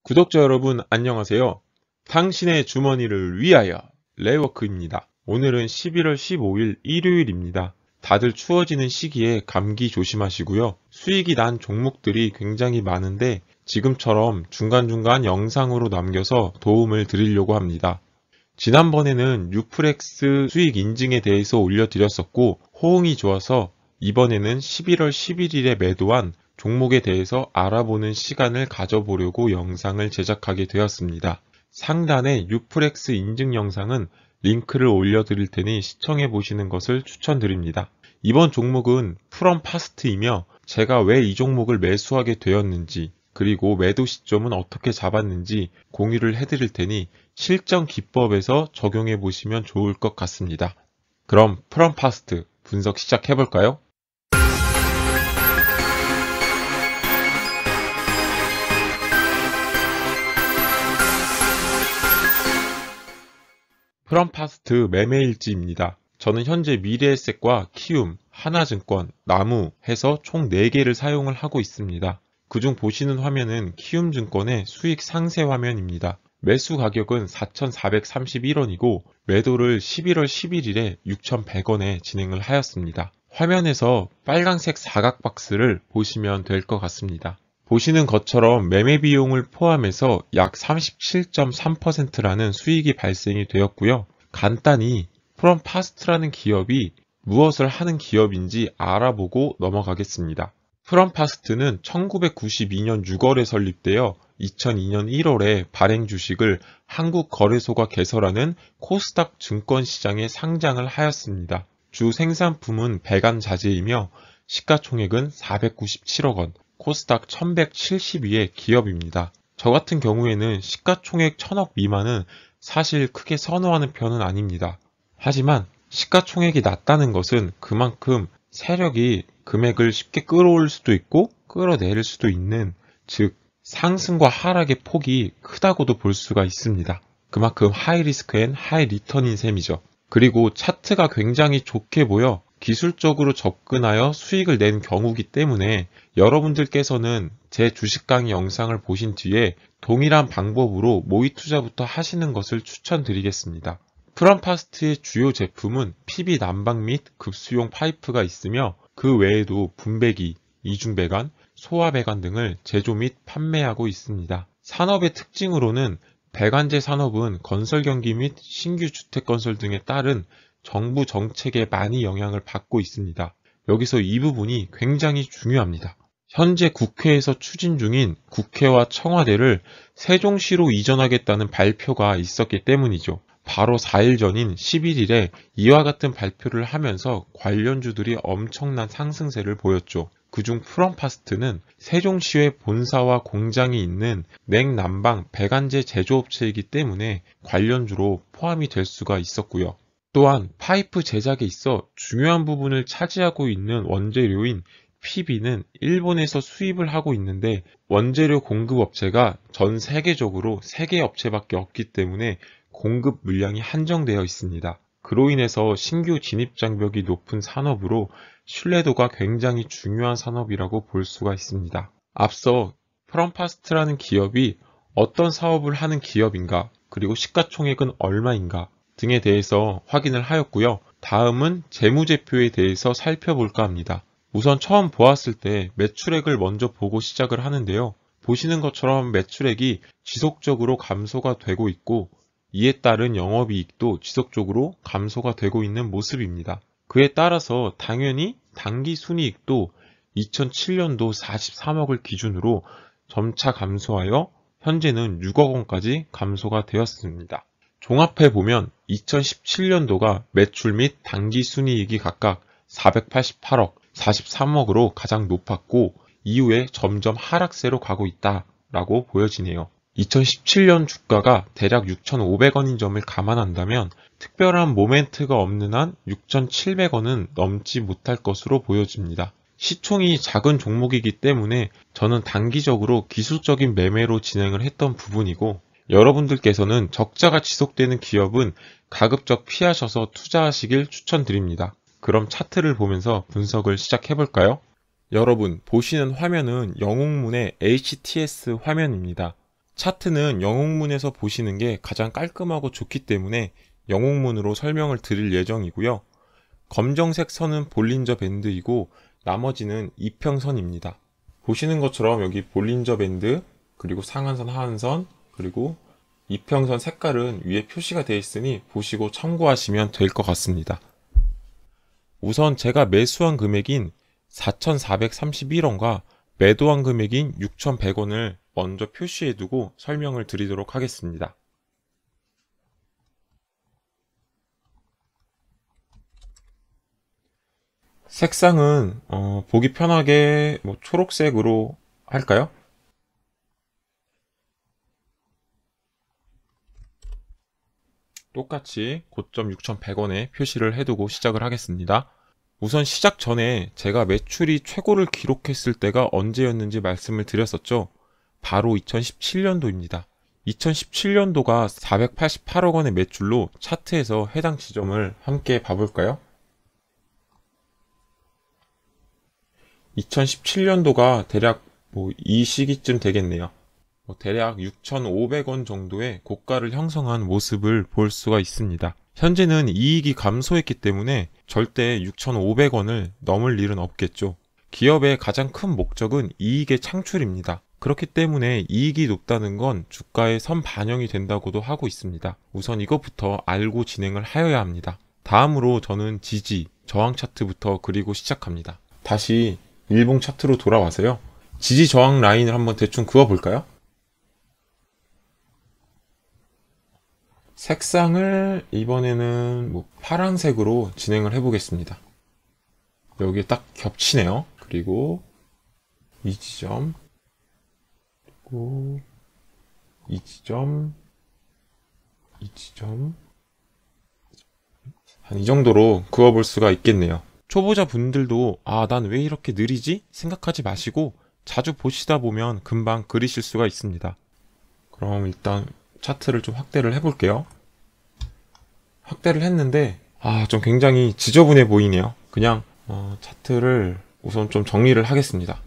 구독자 여러분 안녕하세요. 당신의 주머니를 위하여 레이워크입니다. 오늘은 11월 15일 일요일입니다. 다들 추워지는 시기에 감기 조심하시고요. 수익이 난 종목들이 굉장히 많은데 지금처럼 중간중간 영상으로 남겨서 도움을 드리려고 합니다. 지난번에는 유프렉스 수익 인증에 대해서 올려드렸었고 호응이 좋아서 이번에는 11월 11일에 매도한 종목에 대해서 알아보는 시간을 가져보려고 영상을 제작하게 되었습니다. 상단에 유프렉스 인증 영상은 링크를 올려드릴 테니 시청해 보시는 것을 추천드립니다. 이번 종목은 프롬파스트이며 제가 왜 이 종목을 매수하게 되었는지 그리고 매도 시점은 어떻게 잡았는지 공유를 해드릴 테니 실전 기법에서 적용해 보시면 좋을 것 같습니다. 그럼 프롬파스트 분석 시작해 볼까요? 프롬파스트 매매일지입니다. 저는 현재 미래에셋과 키움, 하나증권, 나무 해서 총 4개를 사용을 하고 있습니다. 그중 보시는 화면은 키움증권의 수익 상세 화면입니다. 매수 가격은 4,431원이고 매도를 11월 11일에 6,100원에 진행을 하였습니다. 화면에서 빨간색 사각 박스를 보시면 될 것 같습니다. 보시는 것처럼 매매 비용을 포함해서 약 37.3%라는 수익이 발생이 되었고요. 간단히 프롬파스트라는 기업이 무엇을 하는 기업인지 알아보고 넘어가겠습니다. 프롬파스트는 1992년 6월에 설립되어 2002년 1월에 발행 주식을 한국거래소가 개설하는 코스닥 증권시장에 상장을 하였습니다. 주 생산품은 배관 자재이며 시가총액은 497억 원, 코스닥 1172의 기업입니다. 저 같은 경우에는 시가총액 1000억 미만은 사실 크게 선호하는 편은 아닙니다. 하지만 시가총액이 낮다는 것은 그만큼 세력이 금액을 쉽게 끌어올 수도 있고 끌어내릴 수도 있는, 즉 상승과 하락의 폭이 크다고도 볼 수가 있습니다. 그만큼 하이 리스크 앤 하이 리턴인 셈이죠. 그리고 차트가 굉장히 좋게 보여 기술적으로 접근하여 수익을 낸 경우이기 때문에 여러분들께서는 제 주식 강의 영상을 보신 뒤에 동일한 방법으로 모의 투자부터 하시는 것을 추천드리겠습니다. 프롬파스트의 주요 제품은 PB 난방 및 급수용 파이프가 있으며 그 외에도 분배기, 이중배관, 소화배관 등을 제조 및 판매하고 있습니다. 산업의 특징으로는 배관제 산업은 건설 경기 및 신규 주택 건설 등에 따른 정부 정책에 많이 영향을 받고 있습니다. 여기서 이 부분이 굉장히 중요합니다. 현재 국회에서 추진 중인 국회와 청와대를 세종시로 이전하겠다는 발표가 있었기 때문이죠. 바로 4일 전인 11일에 이와 같은 발표를 하면서 관련주들이 엄청난 상승세를 보였죠. 그중 프롬파스트는 세종시의 본사와 공장이 있는 냉난방 배관제 제조업체이기 때문에 관련주로 포함이 될 수가 있었고요. 또한 파이프 제작에 있어 중요한 부분을 차지하고 있는 원재료인 PB는 일본에서 수입을 하고 있는데 원재료 공급업체가 전 세계적으로 3개 업체밖에 없기 때문에 공급 물량이 한정되어 있습니다. 그로 인해서 신규 진입 장벽이 높은 산업으로 신뢰도가 굉장히 중요한 산업이라고 볼 수가 있습니다. 앞서 프롬파스트라는 기업이 어떤 사업을 하는 기업인가, 그리고 시가총액은 얼마인가 등에 대해서 확인을 하였고요. 다음은 재무제표에 대해서 살펴볼까 합니다. 우선 처음 보았을 때 매출액을 먼저 보고 시작을 하는데요. 보시는 것처럼 매출액이 지속적으로 감소가 되고 있고 이에 따른 영업이익도 지속적으로 감소가 되고 있는 모습입니다. 그에 따라서 당연히 당기순이익도 2007년도 43억을 기준으로 점차 감소하여 현재는 6억 원까지 감소가 되었습니다. 종합해보면 2017년도가 매출 및 당기순이익이 각각 488억, 43억으로 가장 높았고 이후에 점점 하락세로 가고 있다라고 보여지네요. 2017년 주가가 대략 6,500원인 점을 감안한다면 특별한 모멘트가 없는 한 6,700원은 넘지 못할 것으로 보여집니다. 시총이 작은 종목이기 때문에 저는 단기적으로 기술적인 매매로 진행을 했던 부분이고, 여러분들께서는 적자가 지속되는 기업은 가급적 피하셔서 투자하시길 추천드립니다. 그럼 차트를 보면서 분석을 시작해 볼까요? 여러분 보시는 화면은 영웅문의 HTS 화면입니다. 차트는 영웅문에서 보시는 게 가장 깔끔하고 좋기 때문에 영웅문으로 설명을 드릴 예정이고요. 검정색 선은 볼린저 밴드이고 나머지는 이평선입니다. 보시는 것처럼 여기 볼린저 밴드, 그리고 상한선, 하한선, 그리고 이평선 색깔은 위에 표시가 되어 있으니 보시고 참고하시면 될 것 같습니다. 우선 제가 매수한 금액인 4,431원과 매도한 금액인 6,100원을 먼저 표시해 두고 설명을 드리도록 하겠습니다. 색상은 보기 편하게 초록색으로 할까요? 똑같이 고점 6,100원에 표시를 해두고 시작을 하겠습니다. 우선 시작 전에 제가 매출이 최고를 기록했을 때가 언제였는지 말씀을 드렸었죠. 바로 2017년도입니다. 2017년도가 488억 원의 매출로 차트에서 해당 지점을 함께 봐볼까요? 2017년도가 대략 이 시기쯤 되겠네요. 대략 6,500원 정도의 고가를 형성한 모습을 볼 수가 있습니다. 현재는 이익이 감소했기 때문에 절대 6,500원을 넘을 일은 없겠죠. 기업의 가장 큰 목적은 이익의 창출입니다. 그렇기 때문에 이익이 높다는 건 주가에 선반영이 된다고도 하고 있습니다. 우선 이것부터 알고 진행을 하여야 합니다. 다음으로 저는 지지, 저항 차트부터 그리고 시작합니다. 다시 일봉 차트로 돌아와서요. 지지 저항 라인을 한번 대충 그어볼까요? 색상을 이번에는 파란색으로 진행을 해보겠습니다. 여기에 딱 겹치네요. 그리고 이 지점, 그리고 이 지점, 이 지점, 한 이 정도로 그어볼 수가 있겠네요. 초보자 분들도 난 왜 이렇게 느리지? 생각하지 마시고 자주 보시다 보면 금방 그리실 수가 있습니다. 그럼 일단 차트를 좀 확대를 해볼게요. 확대를 했는데 좀 굉장히 지저분해 보이네요. 그냥 차트를 우선 좀 정리를 하겠습니다.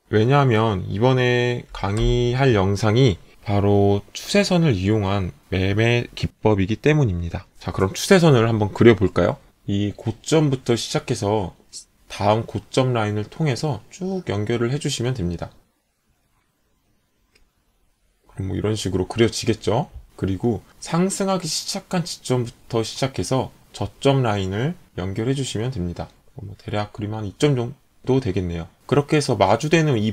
왜냐하면 이번에 강의할 영상이 바로 추세선을 이용한 매매 기법이기 때문입니다. 자, 그럼 추세선을 한번 그려볼까요? 이 고점부터 시작해서 다음 고점 라인을 통해서 쭉 연결을 해주시면 됩니다. 그럼 이런 식으로 그려지겠죠? 그리고 상승하기 시작한 지점부터 시작해서 저점 라인을 연결해 주시면 됩니다. 대략 그리면 한 2점 정도 되겠네요. 그렇게 해서 마주되는 이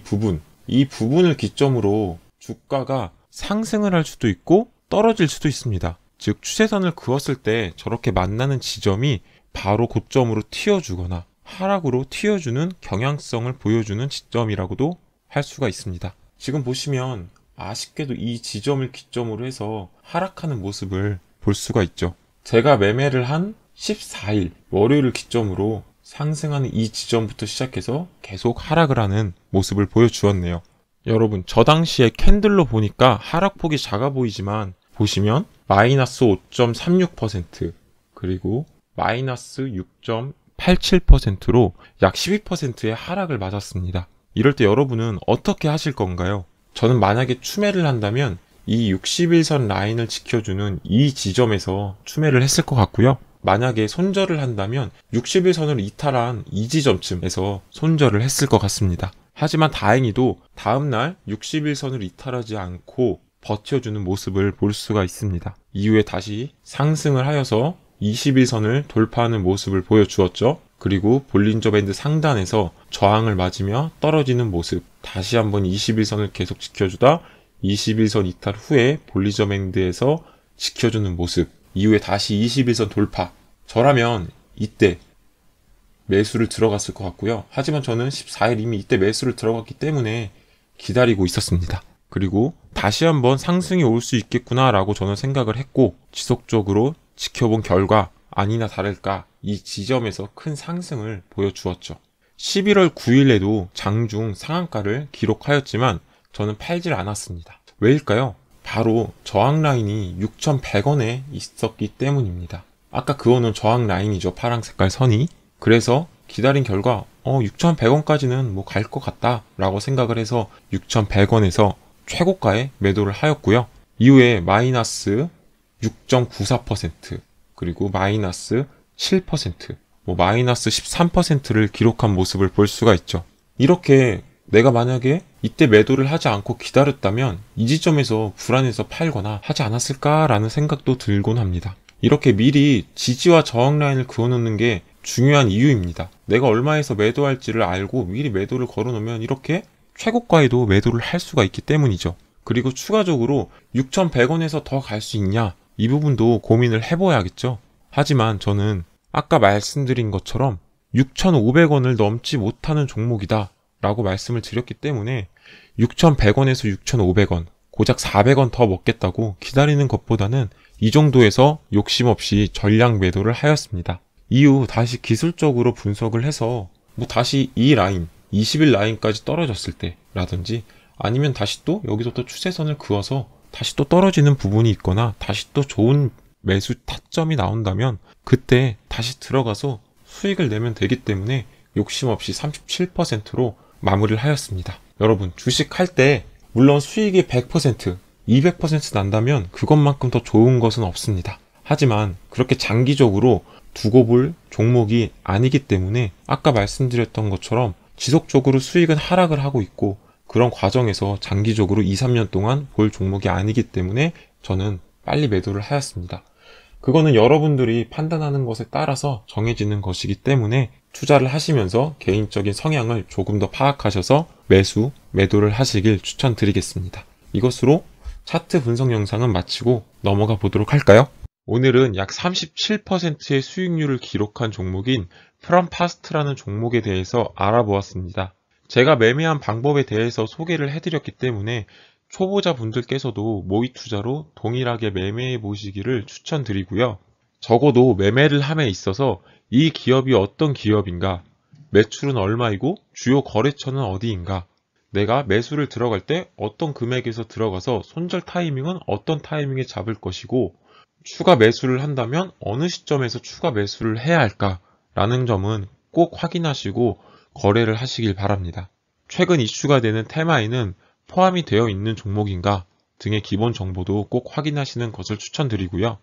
부분을 기점으로 주가가 상승을 할 수도 있고 떨어질 수도 있습니다. 즉 추세선을 그었을 때 저렇게 만나는 지점이 바로 고점으로 튀어주거나 하락으로 튀어주는 경향성을 보여주는 지점이라고도 할 수가 있습니다. 지금 보시면 아쉽게도 이 지점을 기점으로 해서 하락하는 모습을 볼 수가 있죠. 제가 매매를 한 14일 월요일을 기점으로 상승하는 이 지점부터 시작해서 계속 하락을 하는 모습을 보여주었네요. 여러분, 저 당시에 캔들로 보니까 하락폭이 작아 보이지만 보시면 마이너스 5.36% 그리고 마이너스 6.87%로 약 12%의 하락을 맞았습니다. 이럴 때 여러분은 어떻게 하실 건가요? 저는 만약에 추매를 한다면 이 60일선 라인을 지켜주는 이 지점에서 추매를 했을 것 같고요. 만약에 손절을 한다면 60일선을 이탈한 이 지점쯤에서 손절을 했을 것 같습니다. 하지만 다행히도 다음날 60일선을 이탈하지 않고 버텨주는 모습을 볼 수가 있습니다. 이후에 다시 상승을 하여서 21선을 돌파하는 모습을 보여주었죠. 그리고 볼린저 밴드 상단에서 저항을 맞으며 떨어지는 모습, 다시 한번 21선을 계속 지켜주다 21선 이탈 후에 볼린저 밴드에서 지켜주는 모습, 이후에 다시 21선 돌파. 저라면 이때 매수를 들어갔을 것 같고요. 하지만 저는 14일 이미 이때 매수를 들어갔기 때문에 기다리고 있었습니다. 그리고 다시 한번 상승이 올 수 있겠구나 라고 저는 생각을 했고 지속적으로 지켜본 결과 아니나 다를까 이 지점에서 큰 상승을 보여주었죠. 11월 9일에도 장중 상한가를 기록하였지만 저는 팔질 않았습니다. 왜일까요? 바로 저항 라인이 6,100원에 있었기 때문입니다. 아까 그거는 저항 라인이죠. 파랑 색깔 선이. 그래서 기다린 결과 6,100원까지는 뭐 갈 것 같다 라고 생각을 해서 6,100원에서 최고가에 매도를 하였고요. 이후에 마이너스 6.94% 그리고 마이너스 7%, 뭐 마이너스 13%를 기록한 모습을 볼 수가 있죠. 이렇게 내가 만약에 이때 매도를 하지 않고 기다렸다면 이 지점에서 불안해서 팔거나 하지 않았을까라는 생각도 들곤 합니다. 이렇게 미리 지지와 저항 라인을 그어놓는 게 중요한 이유입니다. 내가 얼마에서 매도할지를 알고 미리 매도를 걸어놓으면 이렇게 최고가에도 매도를 할 수가 있기 때문이죠. 그리고 추가적으로 6,100원에서 더 갈 수 있냐? 이 부분도 고민을 해봐야겠죠. 하지만 저는 아까 말씀드린 것처럼 6,500원을 넘지 못하는 종목이다 라고 말씀을 드렸기 때문에 6,100원에서 6,500원, 고작 400원 더 먹겠다고 기다리는 것보다는 이 정도에서 욕심 없이 전량 매도를 하였습니다. 이후 다시 기술적으로 분석을 해서 뭐 다시 이 라인, 20일 라인까지 떨어졌을 때 라든지 아니면 다시 또 여기서 또 추세선을 그어서 다시 또 떨어지는 부분이 있거나 다시 또 좋은 매수 타점이 나온다면 그때 다시 들어가서 수익을 내면 되기 때문에 욕심 없이 37%로 마무리를 하였습니다. 여러분, 주식할 때 물론 수익이 100%, 200% 난다면 그것만큼 더 좋은 것은 없습니다. 하지만 그렇게 장기적으로 두고 볼 종목이 아니기 때문에 아까 말씀드렸던 것처럼 지속적으로 수익은 하락을 하고 있고 그런 과정에서 장기적으로 2, 3년 동안 볼 종목이 아니기 때문에 저는 빨리 매도를 하였습니다. 그거는 여러분들이 판단하는 것에 따라서 정해지는 것이기 때문에 투자를 하시면서 개인적인 성향을 조금 더 파악하셔서 매도를 하시길 추천드리겠습니다. 이것으로 차트 분석 영상은 마치고 넘어가 보도록 할까요? 오늘은 약 37%의 수익률을 기록한 종목인 프롬파스트라는 종목에 대해서 알아보았습니다. 제가 매매한 방법에 대해서 소개를 해드렸기 때문에 초보자 분들께서도 모의 투자로 동일하게 매매해 보시기를 추천드리고요. 적어도 매매를 함에 있어서 이 기업이 어떤 기업인가, 매출은 얼마이고 주요 거래처는 어디인가, 내가 매수를 들어갈 때 어떤 금액에서 들어가서 손절 타이밍은 어떤 타이밍에 잡을 것이고 추가 매수를 한다면 어느 시점에서 추가 매수를 해야 할까 라는 점은 꼭 확인하시고 거래를 하시길 바랍니다. 최근 이슈가 되는 테마에는 포함이 되어 있는 종목인가 등의 기본 정보도 꼭 확인하시는 것을 추천드리고요.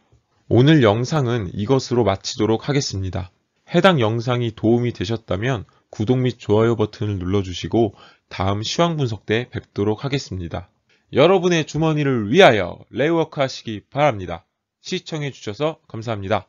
오늘 영상은 이것으로 마치도록 하겠습니다. 해당 영상이 도움이 되셨다면 구독 및 좋아요 버튼을 눌러주시고 다음 시황 분석 때 뵙도록 하겠습니다. 여러분의 주머니를 위하여 레이워크 하시기 바랍니다. 시청해주셔서 감사합니다.